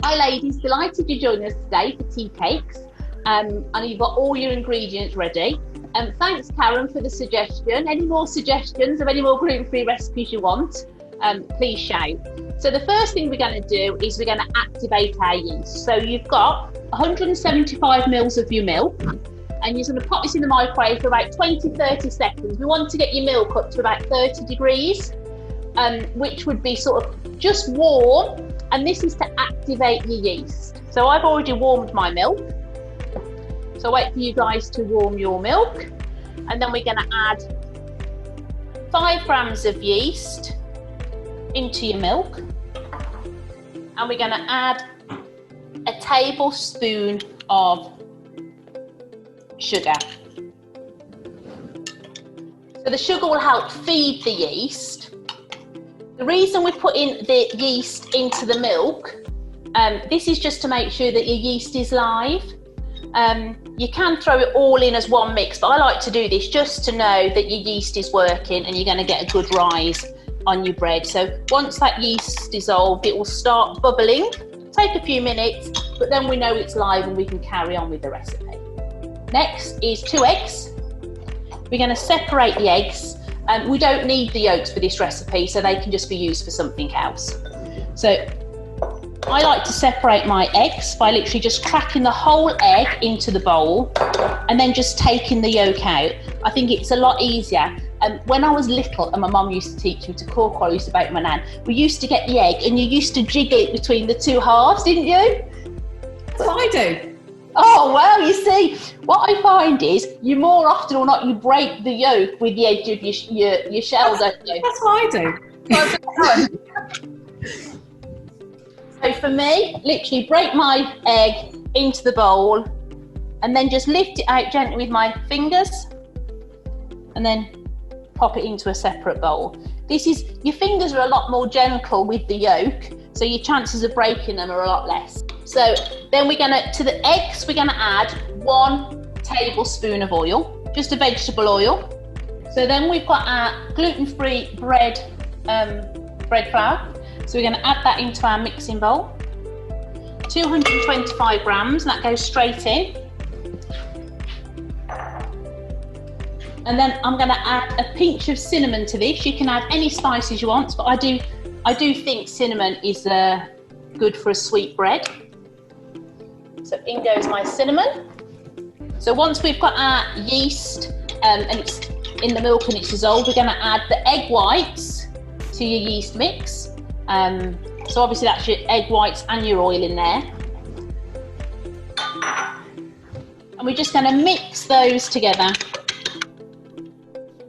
Hi ladies, delighted you joined us today for tea cakes. And you've got all your ingredients ready. Thanks Karen for the suggestion. Any more suggestions of any more gluten-free recipes you want, please shout. So the first thing we're going to do is we're going to activate our yeast. So you've got 175 mils of your milk, and you're going to pop this in the microwave for about 20-30 seconds. We want to get your milk up to about 30 degrees, which would be sort of just warm, and this is to activate your yeast. So I've already warmed my milk. So wait for you guys to warm your milk, and then we're going to add 5 grams of yeast into your milk, and we're going to add a tablespoon of sugar. So the sugar will help feed the yeast. The reason we're putting the yeast into the milk, this is just to make sure that your yeast is live. You can throw it all in as one mix, but I like to do this just to know that your yeast is working and you're going to get a good rise on your bread. So once that yeast dissolved, it will start bubbling. Take a few minutes, but then we know it's live and we can carry on with the recipe. Next is 2 eggs. We're going to separate the eggs. We don't need the yolks for this recipe, so they can just be used for something else. So I like to separate my eggs by literally just cracking the whole egg into the bowl and then just taking the yolk out. I think it's a lot easier. When I was little and my mum used to teach me to cook, or I used to bake my nan, we used to get the egg and you used to jiggle it between the 2 halves, didn't you? That's what I do. Oh, well, you see, what I find is you more often or not, you break the yolk with the edge of your shell, don't you? That's what I do. So for me, literally break my egg into the bowl and then just lift it out gently with my fingers and then pop it into a separate bowl. Your fingers are a lot more gentle with the yolk, so your chances of breaking them are a lot less. So then to the eggs, we're gonna add 1 tablespoon of oil, just a vegetable oil. So then we've got our gluten-free bread flour. So we're going to add that into our mixing bowl. 225 grams, and that goes straight in. And then I'm going to add a pinch of cinnamon to this. You can add any spices you want, but I do think cinnamon is good for a sweet bread. So in goes my cinnamon. So once we've got our yeast and it's in the milk and it's dissolved, we're going to add the egg whites to your yeast mix. So obviously that's your egg whites and your oil in there. And we're just going to mix those together.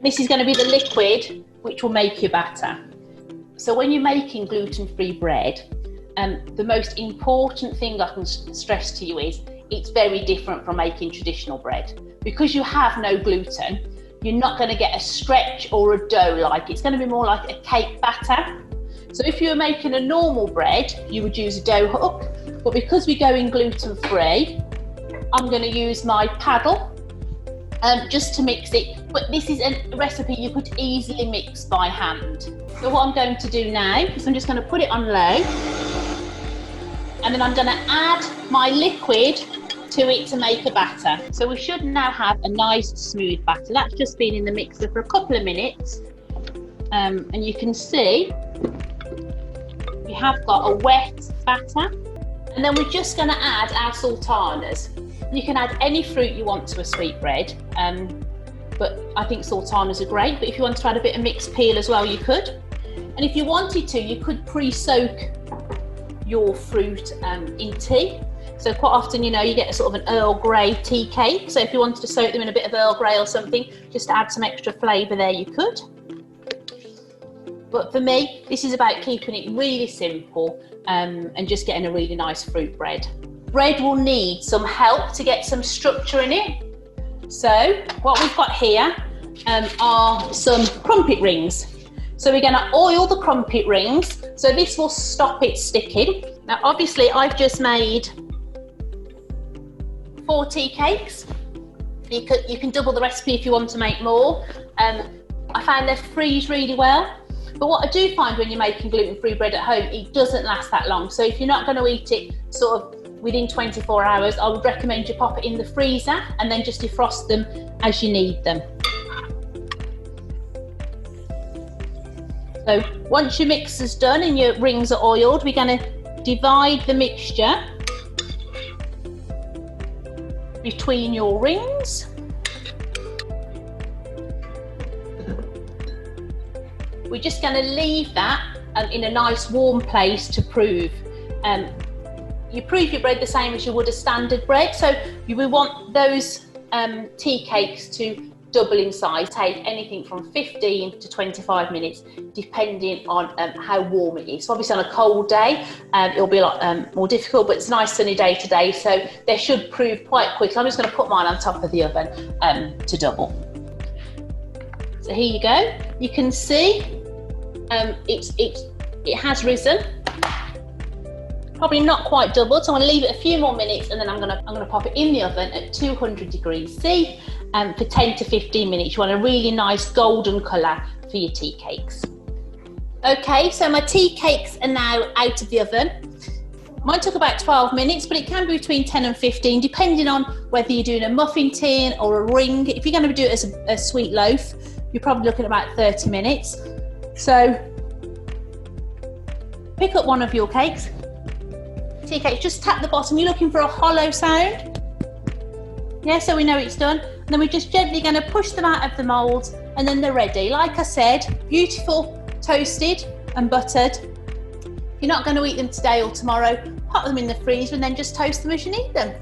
This is going to be the liquid which will make your batter. So when you're making gluten-free bread, the most important thing I can stress to you is it's very different from making traditional bread. Because you have no gluten, you're not going to get a stretch or a dough-like. It's going to be more like a cake batter. So if you were making a normal bread, you would use a dough hook, but because we're going gluten-free, I'm going to use my paddle just to mix it. But this is a recipe you could easily mix by hand. So what I'm going to do now is I'm just going to put it on low, and then I'm going to add my liquid to it to make a batter. So we should now have a nice smooth batter. That's just been in the mixer for a couple of minutes, and you can see we have got a wet batter. And then we're just going to add our sultanas. You can add any fruit you want to a sweetbread, but I think sultanas are great. But if you want to add a bit of mixed peel as well, you could. And if you wanted to, you could pre-soak your fruit in tea. So quite often, you get a sort of an Earl Grey tea cake. So if you wanted to soak them in a bit of Earl Grey or something, just to add some extra flavour there, you could. But for me, this is about keeping it really simple and just getting a really nice fruit bread. Bread will need some help to get some structure in it. So what we've got here are some crumpet rings. So we're going to oil the crumpet rings. So this will stop it sticking. Now, obviously, I've just made 4 tea cakes. You can double the recipe if you want to make more. I found they freeze really well. But what I do find when you're making gluten-free bread at home, it doesn't last that long. So if you're not going to eat it sort of within 24 hours, I would recommend you pop it in the freezer and then just defrost them as you need them. So once your mixer's done and your rings are oiled, we're going to divide the mixture between your rings. We're just going to leave that in a nice warm place to prove. You prove your bread the same as you would a standard bread, so we want those tea cakes to double in size. Take anything from 15 to 25 minutes depending on how warm it is. So obviously on a cold day it'll be a lot more difficult, but it's a nice sunny day today, so they should prove quite quickly. I'm just going to put mine on top of the oven to double. So here you go. You can see it has risen. Probably not quite doubled, so I'm going to leave it a few more minutes and then I'm going to pop it in the oven at 200 degrees C for 10 to 15 minutes. You want a really nice golden colour for your tea cakes. Okay, so my tea cakes are now out of the oven. Mine took about 12 minutes, but it can be between 10 and 15 depending on whether you're doing a muffin tin or a ring. If you're going to do it as a sweet loaf, you're probably looking at about 30 minutes. So pick up one of your cakes. Tea cakes, just tap the bottom. You're looking for a hollow sound. Yeah, so we know it's done. And then we're just gently going to push them out of the mould and then they're ready. Like I said, beautiful, toasted and buttered. You're not going to eat them today or tomorrow. Pop them in the freezer and then just toast them as you need them.